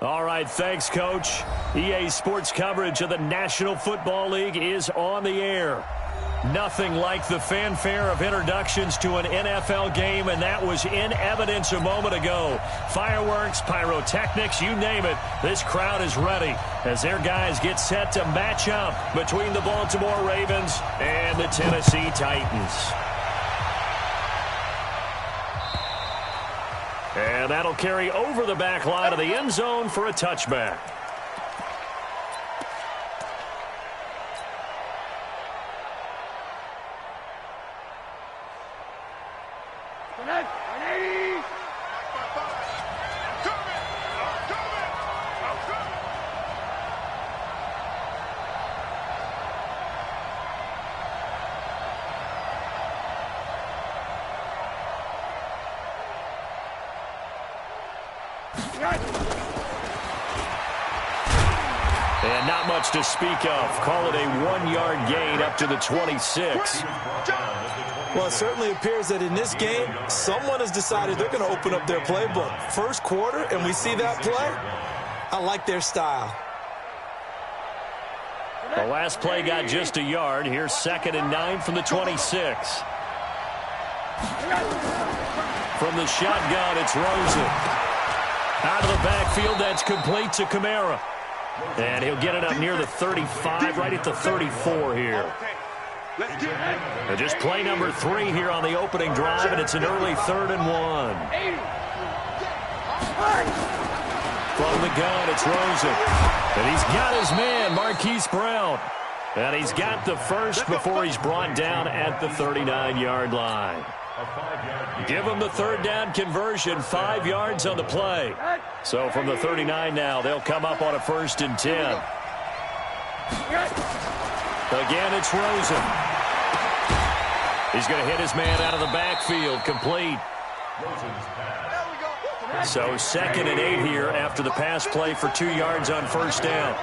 All right, thanks, Coach. EA Sports coverage of the National Football League is on the air. Nothing like the fanfare of introductions to an NFL game, and that was in evidence a moment ago. Fireworks, pyrotechnics, you name it. This crowd is ready as their guys get set to match up between the Baltimore Ravens and the Tennessee Titans. And that'll carry over the back line of the end zone for a touchback. And not much to speak of. Call it a 1-yard gain up to the 26. Well, it certainly appears that in this game, someone has decided they're going to open up their playbook. First quarter, and we see that play. I like their style. The last play got just a yard. Here's 2nd and 9 from the 26. From the shotgun, it's Rosen. Out of the backfield, that's complete to Kamara. And he'll get it up near the 35, right at the 34 here. And just play number 3 here on the opening drive, and it's an early 3rd and 1. From the gun, it's Rosen. And he's got his man, Marquise Brown. And he's got the first before he's brought down at the 39-yard line. Give them the 3rd down conversion, 5 yards on the play. So from the 39 now, they'll come up on a 1st and 10. Again, it's Rosen. He's going to hit his man out of the backfield, complete. So 2nd and 8 here after the pass play for 2 yards on 1st down.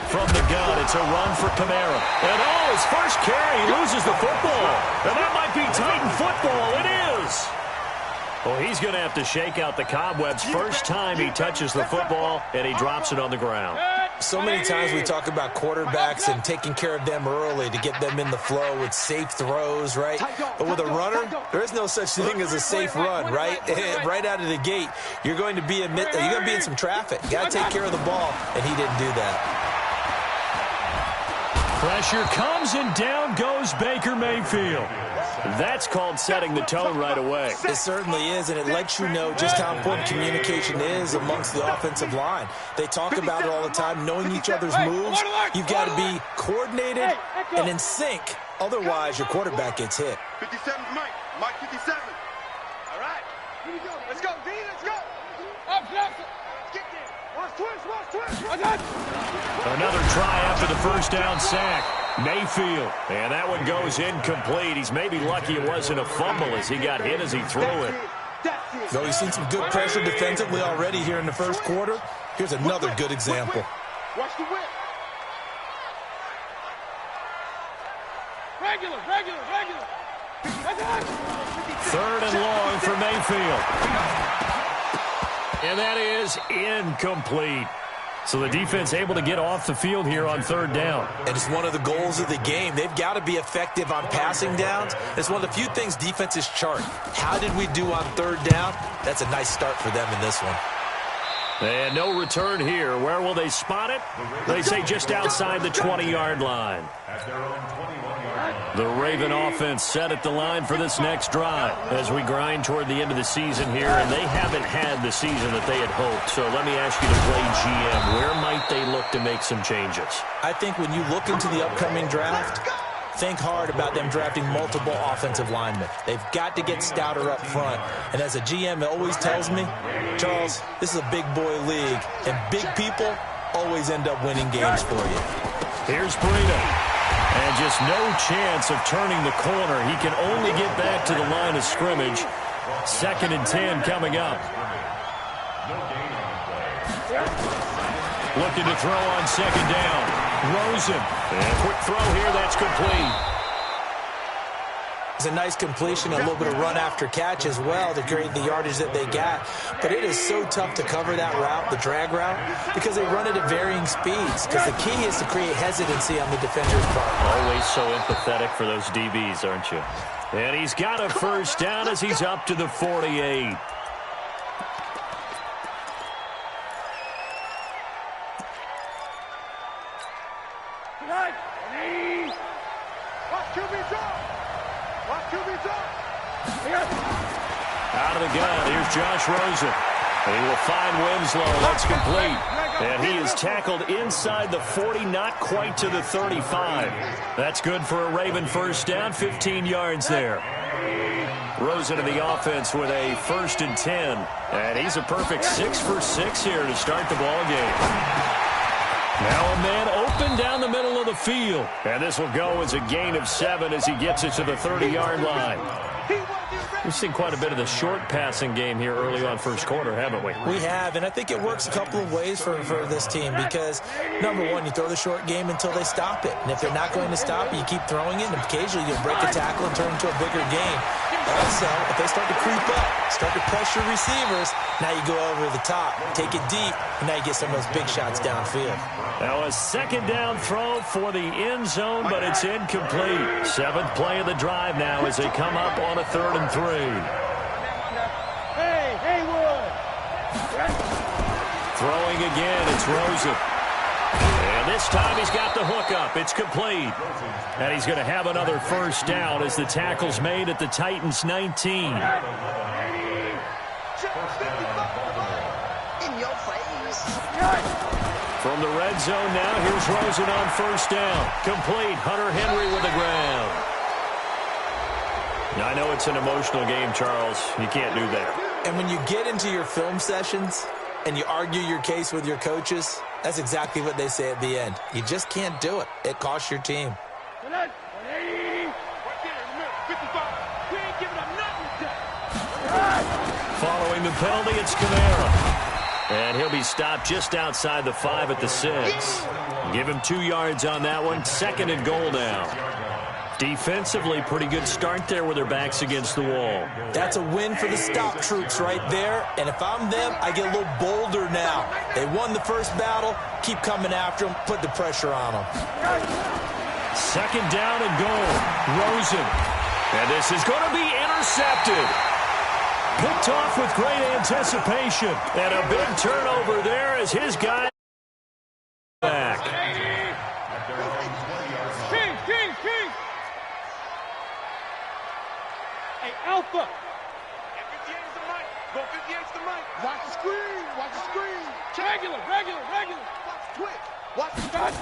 From the gun, it's a run for Kamara. And his first carry, he loses the football. And that might be Titan football. It is. Well, he's going to have to shake out the cobwebs first time he touches the football, and he drops it on the ground. So many times we talk about quarterbacks and taking care of them early to get them in the flow with safe throws, right? But with a runner, there is no such thing as a safe run, right? Right out of the gate, you're going to be in some traffic. You got to take care of the ball, and he didn't do that. Pressure comes, and down goes Baker Mayfield. That's called setting the tone right away. It certainly is, and it lets you know just how important communication is amongst the offensive line. They talk about it all the time, knowing each other's moves. You've got to be coordinated and in sync. Otherwise, your quarterback gets hit. 57 Mike 57. All right, here we go. Let's go, D, let's go. Up, let's get there. Watch twist. Another try after the first down sack. Mayfield, and that one goes incomplete. He's maybe lucky it wasn't a fumble as he got hit as he threw it. So he's seen some good pressure defensively already here in the first quarter. Here's another good example. Watch the whip. Regular. 3rd and long for Mayfield. And that is incomplete. So the defense able to get off the field here on 3rd down. And it's one of the goals of the game. They've got to be effective on passing downs. It's one of the few things defenses chart. How did we do on 3rd down? That's a nice start for them in this one. And no return here. Where will they spot it? They say just outside the 20-yard line. The Raven offense set at the line for this next drive as we grind toward the end of the season here, and they haven't had the season that they had hoped. So let me ask you to play GM. Where might they look to make some changes? I think when you look into the upcoming draft, think hard about them drafting multiple offensive linemen. They've got to get stouter up front. And as a GM, it always tells me, Charles, this is a big boy league, and big people always end up winning games for you. Here's Breida. And just no chance of turning the corner. He can only get back to the line of scrimmage. 2nd and 10 coming up. Looking to throw on 2nd down. Rosen. And a quick throw here, that's complete. It's a nice completion, a little bit of run after catch as well to create the yardage that they got. But it is so tough to cover that route, the drag route, because they run it at varying speeds. Because the key is to create hesitancy on the defender's part. Always so empathetic for those DBs, aren't you? And he's got a first down as he's up to the 48. Out of the gun, here's Josh Rosen. And he will find Winslow. That's complete. And he is tackled inside the 40, not quite to the 35. That's good for a Raven first down, 15 yards there. Rosen in the offense with a 1st and 10. And he's a perfect 6 for 6 here to start the ball game. Now a man open down the middle of the field. And this will go as a gain of 7 as he gets it to the 30-yard line. We've seen quite a bit of the short passing game here early on first quarter, haven't we? We have, and I think it works a couple of ways for this team because, number one, you throw the short game until they stop it. And if they're not going to stop it, you keep throwing it, and occasionally you'll break a tackle and turn it into a bigger game. Also, if they start to creep up, start to pressure receivers, now you go over the top, take it deep, and now you get some of those big shots downfield. Now a second down throw for the end zone, but it's incomplete. 7th play of the drive now as they come up on a 3rd and 3. Hey, Haywood! Throwing again, it's Rosen. And this time he's got the hook up. It's complete. And he's going to have another first down as the tackle's made at the Titans' 19. In your face. From the red zone now, here's Rosen on first down. Complete. Hunter Henry with the ground. Now, I know it's an emotional game, Charles. You can't do that. And when you get into your film sessions and you argue your case with your coaches, that's exactly what they say at the end. You just can't do it. It costs your team. Following the penalty, it's Kamara. And he'll be stopped just outside the 5 at the 6. Give him 2 yards on that one. 2nd and goal now. Defensively, pretty good start there with their backs against the wall. That's a win for the stop troops right there. And if I'm them, I get a little bolder now. They won the first battle. Keep coming after them. Put the pressure on them. 2nd down and goal. Rosen. And this is going to be intercepted. Picked off with great anticipation. And a big turnover there as his guy back. Hey, Alpha. 58's the mic. Go 58's the mic. Watch the screen. Watch the screen. Regular. Watch the twitch. Watch the touch.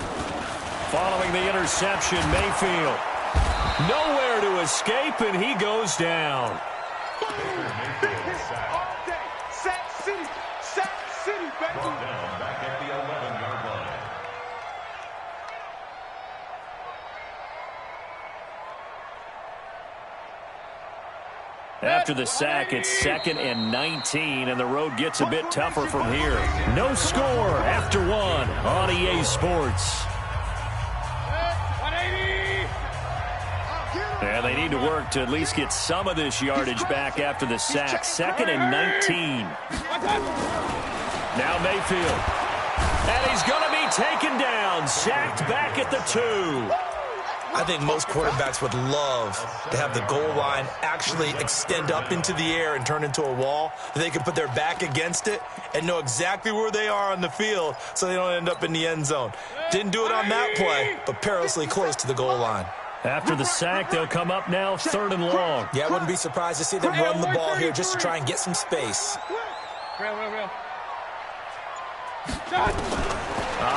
Following the interception, Mayfield. Nowhere to escape, and he goes down. Big hit all day. Sack City, baby. Back at the 11-yard line. After the sack, it's 2nd and 19, and the road gets a bit tougher from here. No score after 1 on EA Sports. 180. And they need to work to at least get some of this yardage back after the sack. 2nd and 19. Now Mayfield. And he's going to be taken down. Sacked back at the 2. I think most quarterbacks would love to have the goal line actually extend up into the air and turn into a wall. They can put their back against it and know exactly where they are on the field so they don't end up in the end zone. Didn't do it on that play, but perilously close to the goal line. After the sack, they'll come up now 3rd and long. Yeah, I wouldn't be surprised to see them run the ball here just to try and get some space. Real.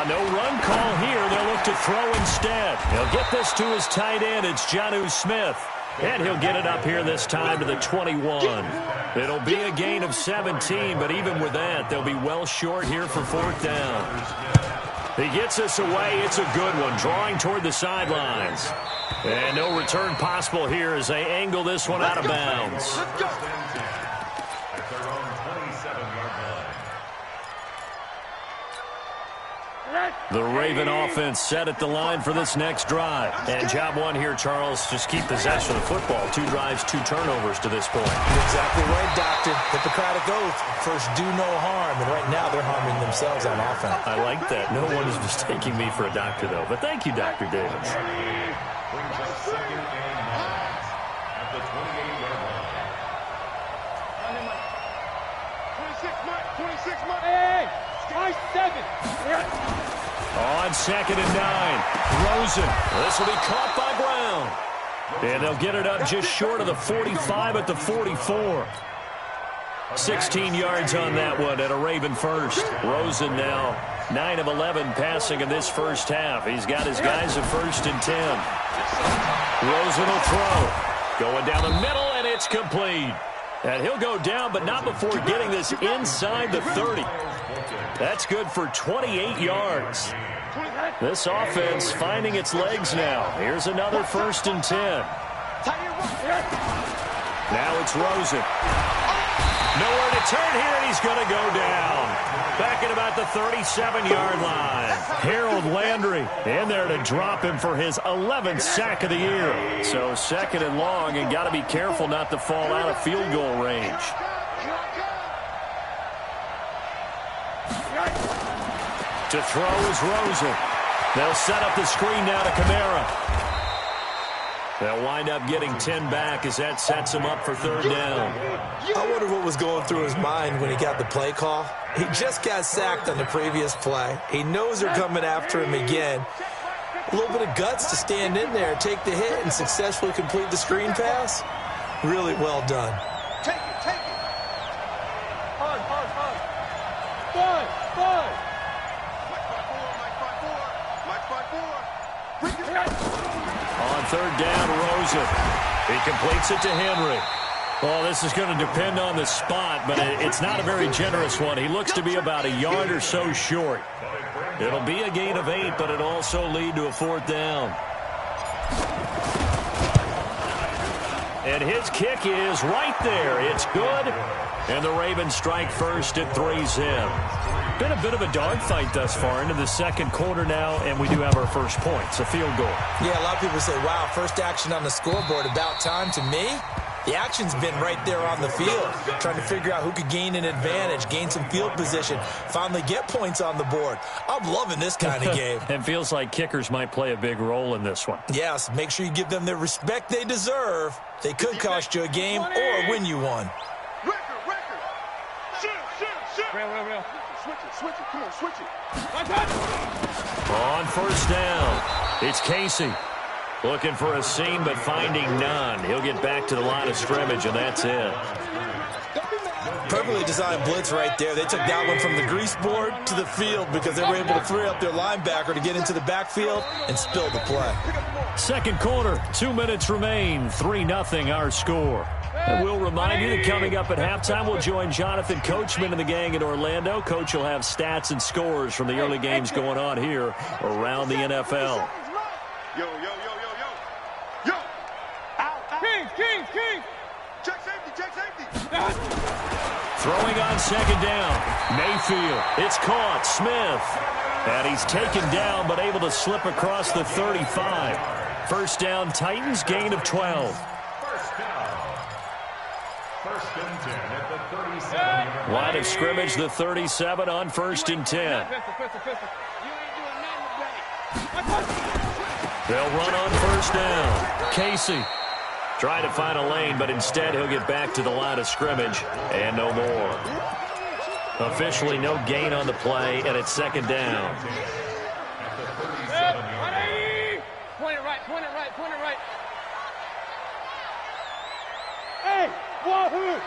No run call here. They'll look to throw instead. He'll get this to his tight end. It's Jonnu Smith. And he'll get it up here this time to the 21. It'll be a gain of 17, but even with that, they'll be well short here for 4th down. He gets us away. It's a good one, drawing toward the sidelines. And no return possible here as they angle this one out of bounds. At their own 27-yard line. The Raven offense set at the line for this next drive. And job one here, Charles, just keep possession of the football. 2 drives, 2 turnovers to this point. You're exactly right, Doctor. Hippocratic oath. First, do no harm. And right now, they're harming themselves on offense. I like that. No one is mistaking me for a doctor, though. But thank you, Dr. Davis. Brings us second and 9 at the 28-yard line. 26, Mike. Hey, 7. On second and 9, Rosen. This will be caught by Brown. And they'll get it up just short of the 45 at the 44. 16 yards on that one at a Raven first. Rosen now 9 of 11 passing in this first half. He's got his guys at 1st and 10. Rosen will throw. Going down the middle, and it's complete. And he'll go down, but not before getting this inside the 30. That's good for 28 yards. This offense finding its legs now. Here's another 1st and 10. Now it's Rosen. Nowhere to turn here, and he's going to go down. Back at about the 37-yard line. Harold Landry in there to drop him for his 11th sack of the year. So 2nd and long, and got to be careful not to fall out of field goal range. To throw is Rosen. They'll set up the screen now to Kamara. They'll wind up getting 10 back as that sets him up for 3rd down. I wonder what was going through his mind when he got the play call. He just got sacked on the previous play. He knows they're coming after him again. A little bit of guts to stand in there, take the hit, and successfully complete the screen pass. Really well done. Take it. Hard. Five. Mike 5-4. On 3rd down, Rosen. He completes it to Henry. Well, this is going to depend on the spot, but it's not a very generous one. He looks to be about a yard or so short. It'll be a gain of 8, but it'll also lead to a 4th down. And his kick is right there. It's good. And the Ravens strike first at 3-zip. Been a bit of a dogfight thus far into the 2nd quarter now, and we do have our first point. It's a field goal. Yeah, a lot of people say, wow, first action on the scoreboard, about time. To me, the action's been right there on the field, trying to figure out who could gain an advantage, gain some field position, finally get points on the board. I'm loving this kind of game. And feels like kickers might play a big role in this one. Yes, make sure you give them the respect they deserve. They could cost you a game or win you one. Record. Shoot. Real. Switch it. Come on, switch it. On 1st down, it's Casey. Looking for a seam, but finding none. He'll get back to the line of scrimmage, and that's it. Perfectly designed blitz right there. They took that one from the grease board to the field because they were able to free up their linebacker to get into the backfield and spill the play. 2nd quarter, 2 minutes remain. 3-0 our score. And we'll remind you that coming up at halftime, we'll join Jonathan Coachman and the gang in Orlando. Coach will have stats and scores from the early games going on here around the NFL. Yo. King. Check safety. Throwing on 2nd down. Mayfield. It's caught. Smith. And he's taken down, but able to slip across the 35. 1st down, Titans, gain of 12. First down. 1st and 10 at the 37-yard line. Line of scrimmage, the 37 on 1st and 10. They'll run on 1st down. Casey trying to find a lane, but instead he'll get back to the line of scrimmage and no more. Officially no gain on the play, and it's 2nd down. Point it right. Hey, wahoo!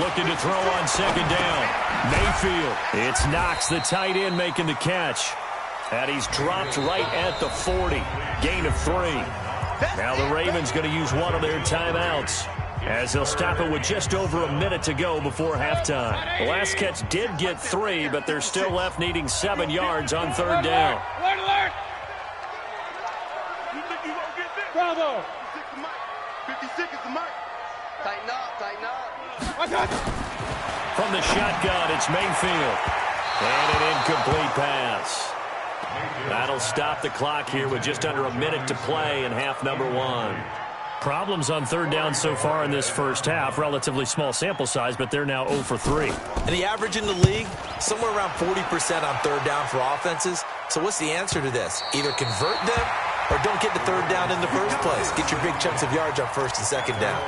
Looking to throw on 2nd down. Mayfield. It's Knox, the tight end, making the catch. And he's dropped right at the 40. Gain of 3. Now the Ravens going to use one of their timeouts, as they'll stop it with just over a minute to go before halftime. The last catch did get 3, but they're still left needing 7 yards on 3rd down. Alert! You think you gonna get this? Bravo! 56 is the mic. Tighten up. From the shotgun, it's Mayfield. And an incomplete pass. That'll stop the clock here with just under a minute to play in half number one. Problems on third down so far in this first half. Relatively small sample size, but they're now 0 for 3. And the average in the league, somewhere around 40% on third down for offenses. So what's the answer to this? Either convert them or don't get the third down in the first place. Get your big chunks of yards on first and second down.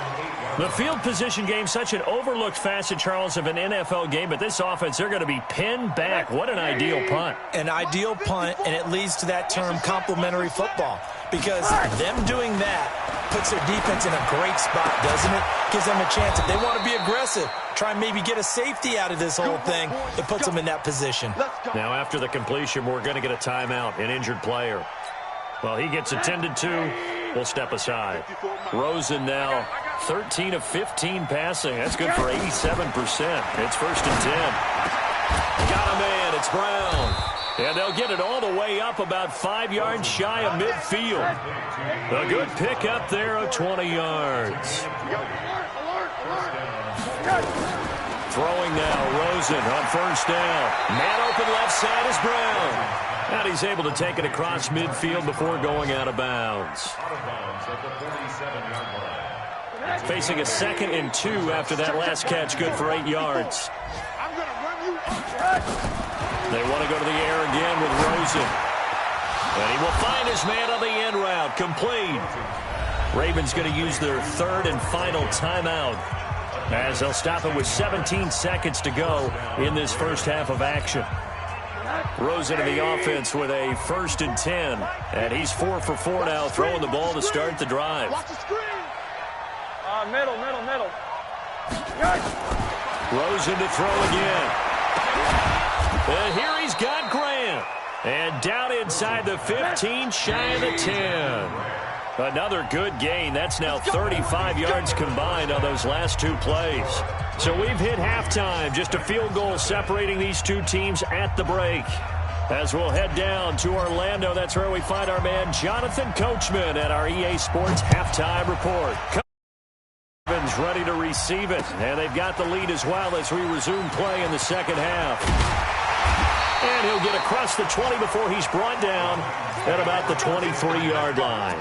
The field position game, such an overlooked facet, Charles, of an NFL game, but this offense, they're going to be pinned back. What an ideal punt. An ideal punt, and it leads to that term complementary football, because them doing that puts their defense in a great spot, doesn't it? Gives them a chance. If they want to be aggressive, try and maybe get a safety out of this whole thing, it puts them in that position. Now, after the completion, we're going to get a timeout, an injured player. Well, he gets attended to. We'll step aside. Rosen now 13 of 15 passing. That's good for 87%. It's 1st and 10. Got a man. It's Brown. And they'll get it all the way up about 5 yards shy of midfield. A good pickup there of 20 yards. Throwing now, Rosen on 1st down. Man open left side is Brown. And he's able to take it across midfield before going out of bounds. Facing a 2nd and 2 after that last catch, good for 8 yards. They want to go to the air again with Rosen. And he will find his man on the end route, complete. Ravens going to use their 3rd and final timeout, as they'll stop it with 17 seconds to go in this first half of action. Rosen in the offense with a 1st and 10. And he's 4 for 4 now, throwing the ball to start the drive. Middle. Rosen to throw again. And here he's got Grant. And down inside the 15, shy of the 10. Another good gain. That's now 35 yards combined on those last 2 plays. So we've hit halftime. Just a field goal separating these two teams at the break. As we'll head down to Orlando, that's where we find our man Jonathan Coachman at our EA Sports Halftime Report. Ravens ready to receive it, and they've got the lead as well as we resume play in the second half. And he'll get across the 20 before he's brought down at about the 23-yard line.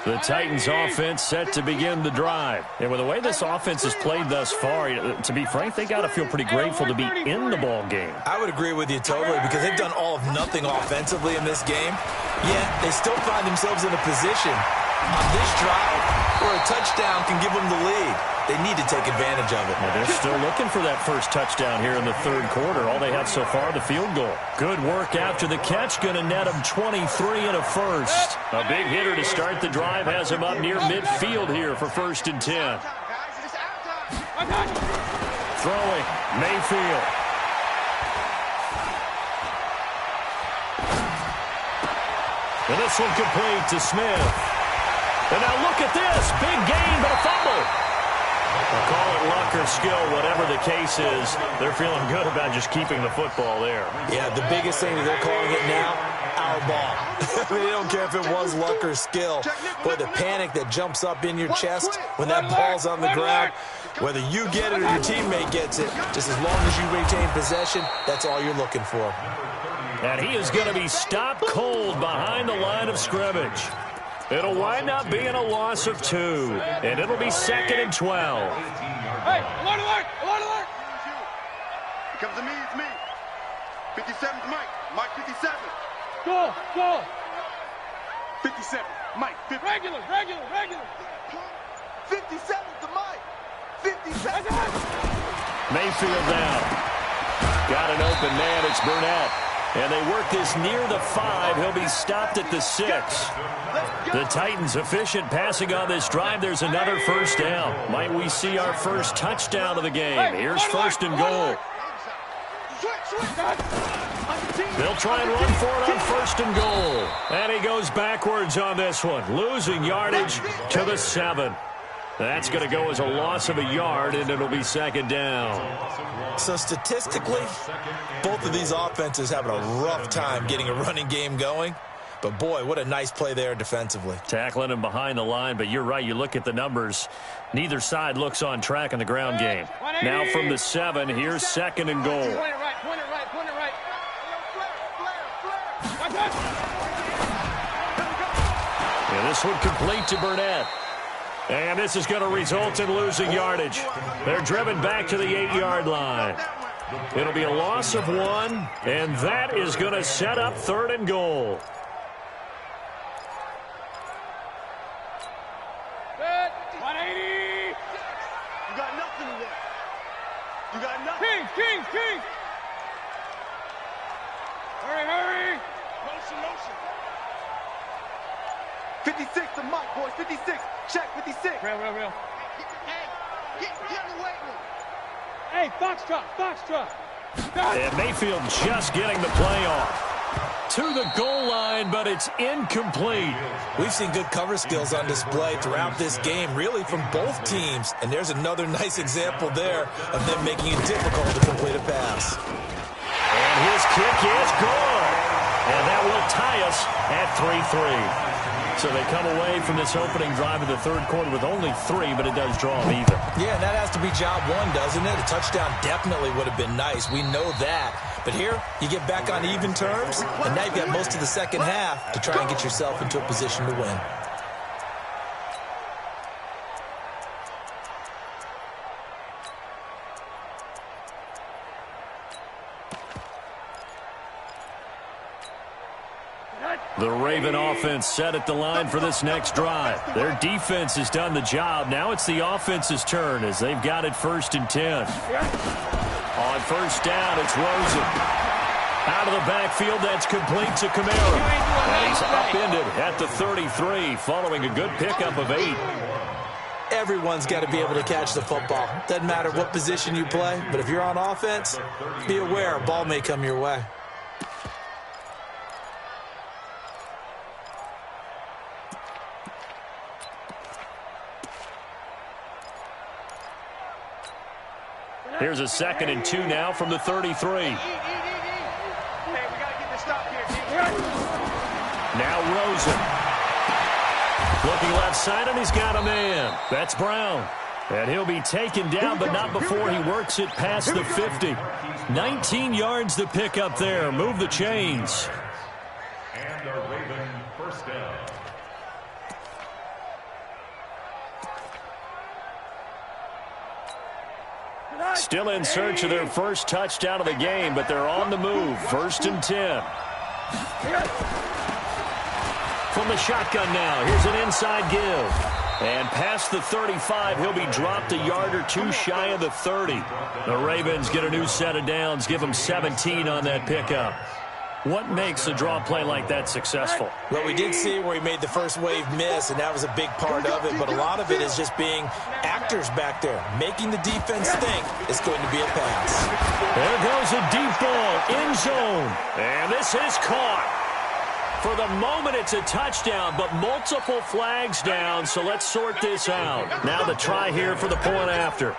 The Titans offense set to begin the drive. And with the way this offense has played thus far, to be frank, they got to feel pretty grateful to be in the ball game. I would agree with you totally, because they've done all of nothing offensively in this game. Yet they still find themselves in a position on this drive where a touchdown can give them the lead. They need to take advantage of it. Well, they're still looking for that first touchdown here in the 3rd quarter. All they have so far, the field goal. Good work after the catch. Going to net them 23 and a first. A big hitter to start the drive has him up near midfield here for 1st and 10. Throwing, Mayfield. And this one complete to Smith. And now look at this. Big gain, but a fumble. We'll call it luck or skill, whatever the case is. They're feeling good about just keeping the football there. Yeah, the biggest thing that they're calling it now, our ball. They don't care if it was luck or skill. But the panic that jumps up in your chest when that ball's on the ground, whether you get it or your teammate gets it, just as long as you retain possession, that's all you're looking for. And he is going to be stopped cold behind the line of scrimmage. It'll wind up being a loss of 2, and it'll be 2nd and 12. Hey, alert! It comes to me, it's me. 57's Mike 57. Go! 57, Mike. 50. Regular. 57's to Mike. 57. Mayfield down. Got an open man, it's Burnett. And they work this near the 5. He'll be stopped at the 6. The Titans efficient passing on this drive. There's another 1st down. Might we see our first touchdown of the game? Here's 1st and goal. They'll try and run for it on 1st and goal. And he goes backwards on this one, losing yardage to the 7. That's going to go as a loss of a yard, and it'll be 2nd down. So statistically, both of these offenses having a rough time getting a running game going. But, boy, what a nice play there defensively. Tackling him behind the line, but you're right. You look at the numbers. Neither side looks on track in the ground game. Now from the 7, here's 2nd and goal. Point it right, point it right, point it right. And this one complete to Burnett. And this is going to result in losing yardage. They're driven back to the 8-yard line. It'll be a loss of 1, and that is going to set up 3rd and goal. Good. 180. You got nothing in there. You got nothing. Kings. Hurry. Motion. 56 to Mike, boys. 56. Check 56. Real. Hey, get in the weight room. Hey, Foxtrot. And Mayfield just getting the play off. To the goal line, but it's incomplete. We've seen good cover skills on display throughout this game, really from both teams. And there's another nice example there of them making it difficult to complete a pass. And his kick is good. And that will tie us at 3-3. So they come away from this opening drive of the 3rd quarter with only 3, but it does draw them even. Yeah, that has to be job 1, doesn't it? A touchdown definitely would have been nice. We know that. But here, you get back on even terms, and now you've got most of the second half to try and get yourself into a position to win. The Raven offense set at the line for this next drive. Their defense has done the job. Now it's the offense's turn as they've got it 1st and 10. On 1st down, it's Rosen. Out of the backfield, that's complete to Kamara. And he's upended at the 33 following a good pickup of 8. Everyone's got to be able to catch the football. Doesn't matter what position you play, but if you're on offense, be aware a ball may come your way. Here's a 2nd and 2 now from the 33. Hey, we got to get this stop here. Now Rosen. Looking left side, and he's got a man. That's Brown. And he'll be taken down, but not before he works it past the 50. 19 yards to pick up there. Move the chains. And the Raven 1st down. Still in search of their first touchdown of the game, but they're on the move. 1st and 10. From the shotgun now, here's an inside give. And past the 35, he'll be dropped a yard or 2 shy of the 30. The Ravens get a new set of downs, give them 17 on that pickup. What makes a draw play like that successful? Well, we did see where he made the first wave miss, and that was a big part of it. But a lot of it is just being actors back there, making the defense think it's going to be a pass. There goes a deep ball, end zone. And this is caught. For the moment, it's a touchdown, but multiple flags down, so let's sort this out. Now the try here for the point after.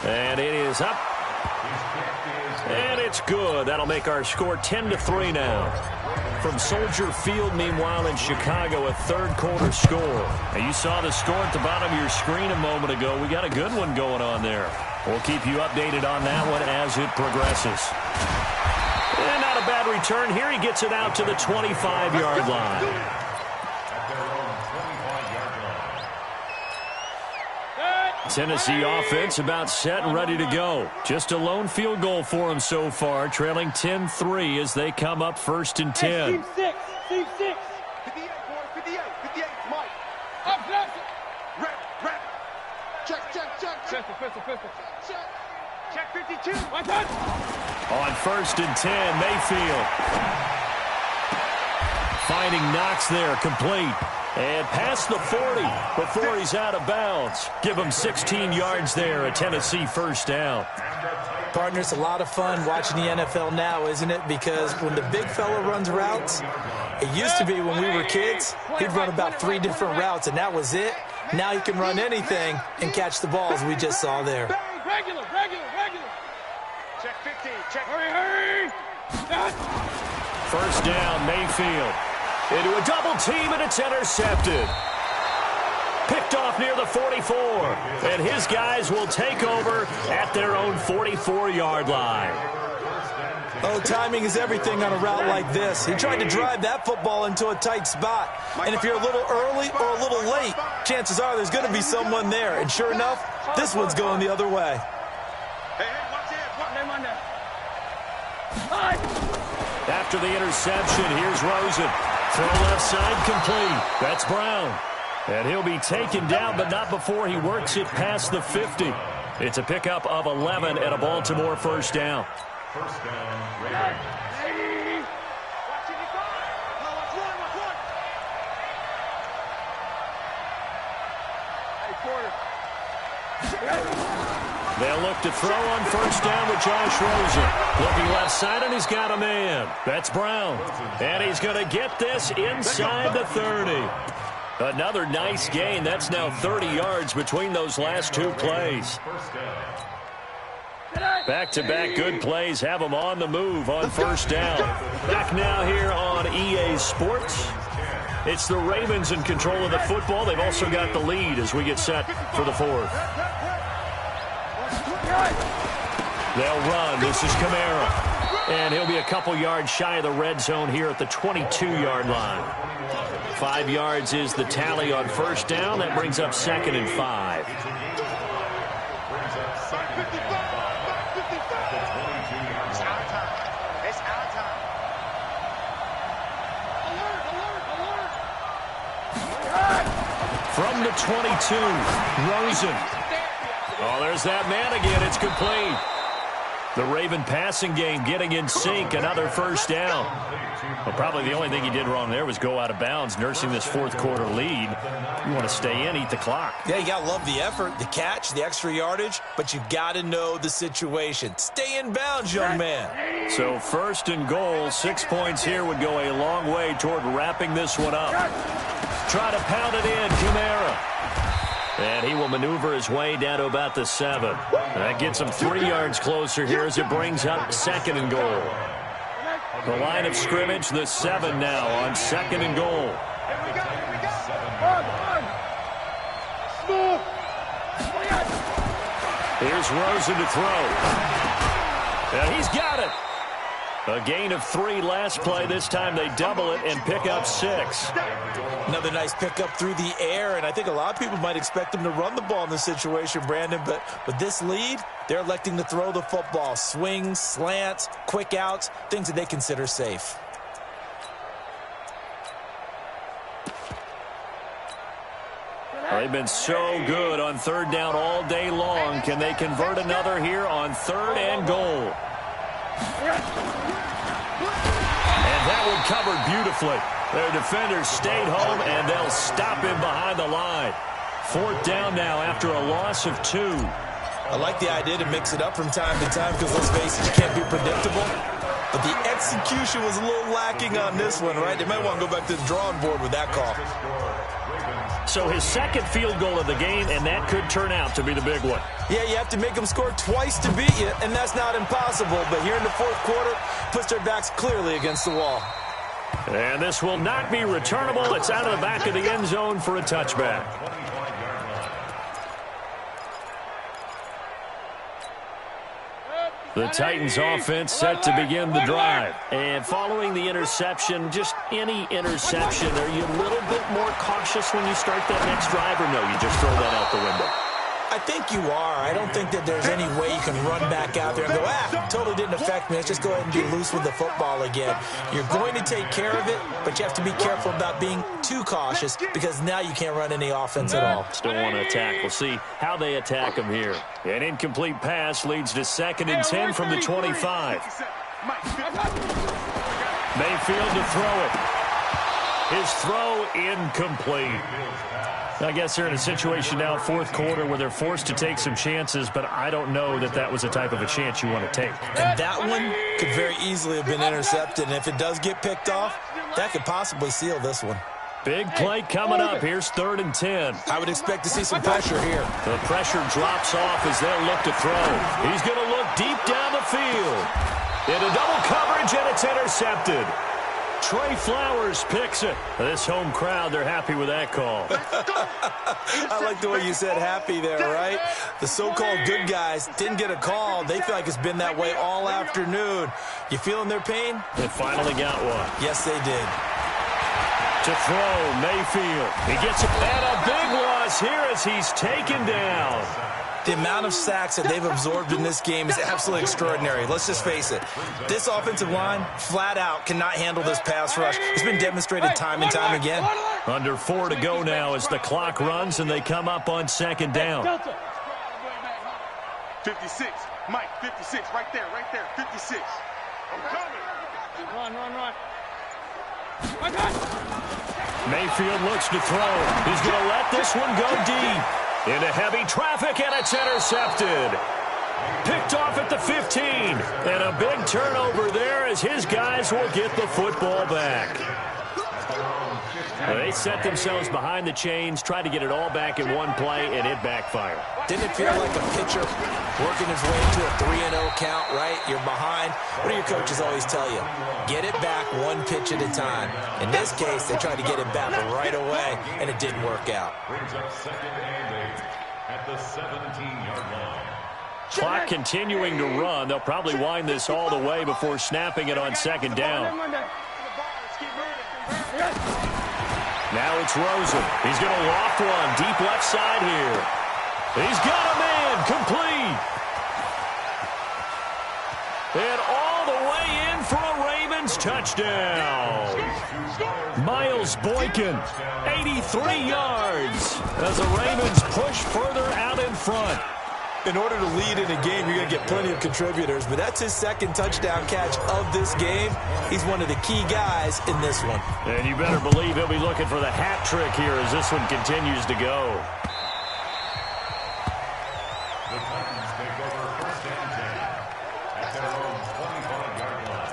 And it is up. And it's good. That'll make our score 10-3 now. From Soldier Field, meanwhile, in Chicago, a 3rd quarter score. Now, you saw the score at the bottom of your screen a moment ago. We got a good one going on there. We'll keep you updated on that one as it progresses. And not a bad return. Here he gets it out to the 25-yard line. Tennessee offense about set and ready to go. Just a lone field goal for them so far, trailing 10-3 as they come up 1st and 10. Team 6. 58, boys. 58, Mike. Up, Rep. Check. Pistol. Check 52. What's that? On 1st and 10, Mayfield. Finding Knox there, complete. And past the 40 before he's out of bounds. Give him 16 yards there, a Tennessee 1st down. Partner, it's a lot of fun watching the NFL now, isn't it? Because when the big fella runs routes, it used to be when we were kids, he'd run about 3 different routes, and that was it. Now he can run anything and catch the balls we just saw there. Regular. Check 50. Hurry! First down, Mayfield. Into a double team, and it's intercepted. Picked off near the 44. And his guys will take over at their own 44-yard line. Oh, timing is everything on a route like this. He tried to drive that football into a tight spot. And if you're a little early or a little late, chances are there's going to be someone there. And sure enough, this one's going the other way. Hey, watch it. After the interception, here's Rosen. Throw left side complete. That's Brown. And he'll be taken down, but not before he works it past the 50. It's a pickup of 11 and a Baltimore first down. First down, Raiders. They'll look to throw on first down with Josh Rosen. Looking left side, and he's got a man. That's Brown. And he's going to get this inside the 30. Another nice gain. That's now 30 yards between those last two plays. Back-to-back good plays have them on the move on first down. Back now here on EA Sports. It's the Ravens in control of the football. They've also got the lead as we get set for the fourth. They'll run. This is Kamara. And he'll be a couple yards shy of the red zone here at the 22-yard line. 5 yards is the tally on first down. That brings up 2nd and 5. From the 22, Rosen. Oh, there's that man again. It's complete. The Raven passing game getting in sync. Another first down. Well, probably the only thing he did wrong there was go out of bounds, nursing this fourth quarter lead. You want to stay in, eat the clock. Yeah, you got to love the effort, the catch, the extra yardage, but you got to know the situation. Stay in bounds, young man. So first and goal, 6 points here would go a long way toward wrapping this one up. Try to pound it in, Kamara. And he will maneuver his way down to about the 7. That gets him 3 yards closer here as it brings up 2nd and goal. The line of scrimmage, the 7 now on 2nd and goal. Here's Rosen to throw. And he's got it. A gain of 3 last play. This time they double it and pick up 6. Another nice pickup through the air, and I think a lot of people might expect him to run the ball in this situation, Brandon, but with this lead, they're electing to throw the football. Swings, slants, quick outs, things that they consider safe. They've been so good on third down all day long. Can they convert another here on 3rd and goal? And that one covered beautifully. Their defenders stayed home, and they'll stop him behind the line. 4th down now after a loss of 2. I like the idea to mix it up from time to time because, let's face it, you can't be predictable. But the execution was a little lacking on this one, right? They might want to go back to the drawing board with that call. So his 2nd field goal of the game, and that could turn out to be the big one. Yeah, you have to make them score twice to beat you, and that's not impossible. But here in the 4th quarter, puts their backs clearly against the wall. And this will not be returnable. It's out of the back of the end zone for a touchback. The Titans offense set to begin the drive. And following the interception, just any interception, are you a little bit more cautious when you start that next drive, or no, you just throw that out the window? I think you are. I don't think that there's any way you can run back out there and go, totally didn't affect me. Let's just go ahead and be loose with the football again. You're going to take care of it, but you have to be careful about being too cautious because now you can't run any offense at all. Still want to attack. We'll see how they attack him here. An incomplete pass leads to 2nd and 10 from the 25. Mayfield to throw it. His throw incomplete. I guess they're in a situation now, 4th quarter, where they're forced to take some chances, but I don't know that that was the type of a chance you want to take. And that one could very easily have been intercepted, and if it does get picked off, that could possibly seal this one. Big play coming up. Here's 3rd and 10. I would expect to see some pressure here. The pressure drops off as they'll look to throw. He's going to look deep down the field. Into double coverage, and it's intercepted. Trey Flowers picks it. This home crowd, they're happy with that call. I like the way you said happy there, right? The so-called good guys didn't get a call. They feel like it's been that way all afternoon. You feeling their pain? They finally got one. Yes, they did. To throw, Mayfield. He gets it. And a big loss here as he's taken down. The amount of sacks that they've absorbed in this game is absolutely extraordinary. Let's just face it. This offensive line, flat out, cannot handle this pass rush. It's been demonstrated time and time again. Under 4 to go now as the clock runs and they come up on second down. 56. Mike, 56. Right there, 56. I'm coming. Run. Mayfield looks to throw. He's going to let this one go deep. Into heavy traffic, and it's intercepted. Picked off at the 15. And a big turnover there as his guys will get the football back. They set themselves behind the chains, tried to get it all back in one play, and it backfired. Didn't it feel like a pitcher working his way into a 3-0 count, right? You're behind. What do your coaches always tell you? Get it back one pitch at a time. In this case, they tried to get it back right away, and it didn't work out. Brings up second and 8 at the 17-yard line. Clock continuing to run. They'll probably wind this all the way before snapping it on second down. Now it's Rosen. He's going to loft one deep left side here. He's got a man complete. And all the way in for a Ravens touchdown. Miles Boykin, 83 yards as the Ravens push further out in front. In order to lead in a game, you're going to get plenty of contributors, but that's his second touchdown catch of this game. He's one of the key guys in this one. And you better believe he'll be looking for the hat trick here as this one continues to go. The Titans take over first and 10 at their own 25-yard line.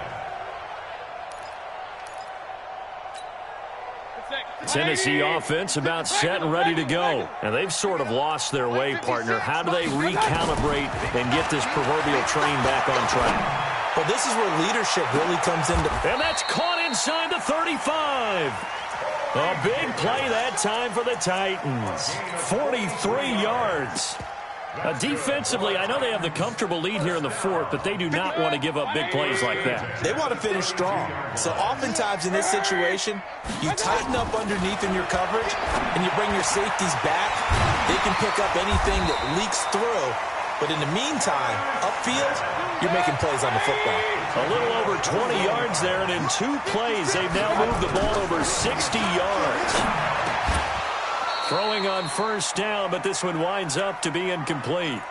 Tennessee offense about set and ready to go. And they've sort of lost their way, partner. How do they recalibrate and get this proverbial train back on track? Well, this is where leadership really comes into. And that's caught inside the 35. A big play that time for the Titans. 43 yards. Defensively, I know they have the comfortable lead here in the fourth, but they do not want to give up big plays like that. They want to finish strong. So oftentimes in this situation, you tighten up underneath in your coverage, and you bring your safeties back. They can pick up anything that leaks through. But in the meantime, upfield, you're making plays on the football. A little over 20 yards there, and in 2 plays, they've now moved the ball over 60 yards. Throwing on first down, but this one winds up to be incomplete.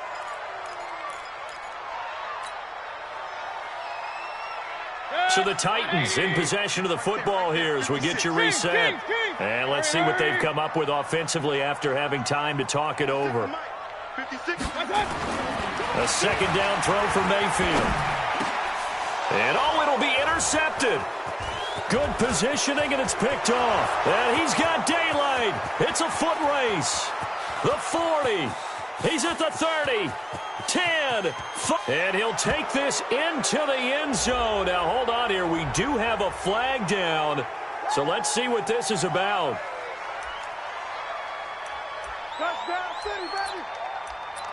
So the Titans in possession of the football here as we get you reset. And let's see what they've come up with offensively after having time to talk it over. A second down throw for Mayfield. And it'll be intercepted. Good positioning, and it's picked off. And he's got daylight. It's a foot race. The 40. He's at the 30. 10. And he'll take this into the end zone. Now, hold on here. We do have a flag down. So let's see what this is about. Touchdown City, baby.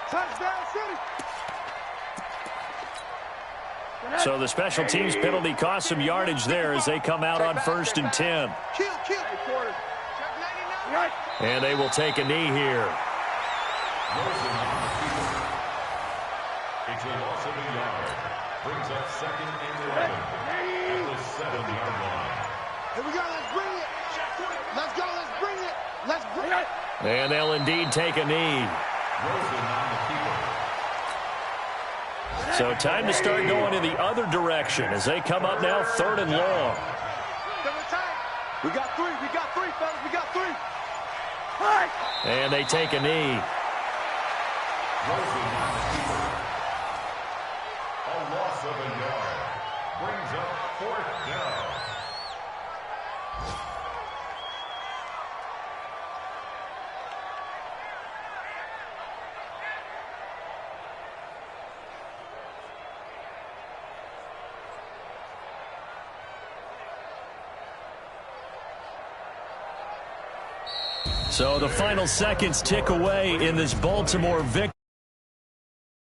Touchdown City. So the special teams penalty cost some yardage there as they come out on first and 10. And they will take a knee here. It's a loss of a yard. Brings up second and 11 at the 7-yard line. Here we go. Let's bring it. Let's go. Let's bring it. Let's bring it. And they'll indeed take a knee. Rosen on the keeper. So time to start going in the other direction as they come up now 3rd and long. We got 3. We got 3, fellas. We got 3. And they take a knee. Rosen on the keeper. A loss of a yard. Brings up 4th down. So the final seconds tick away in this Baltimore victory.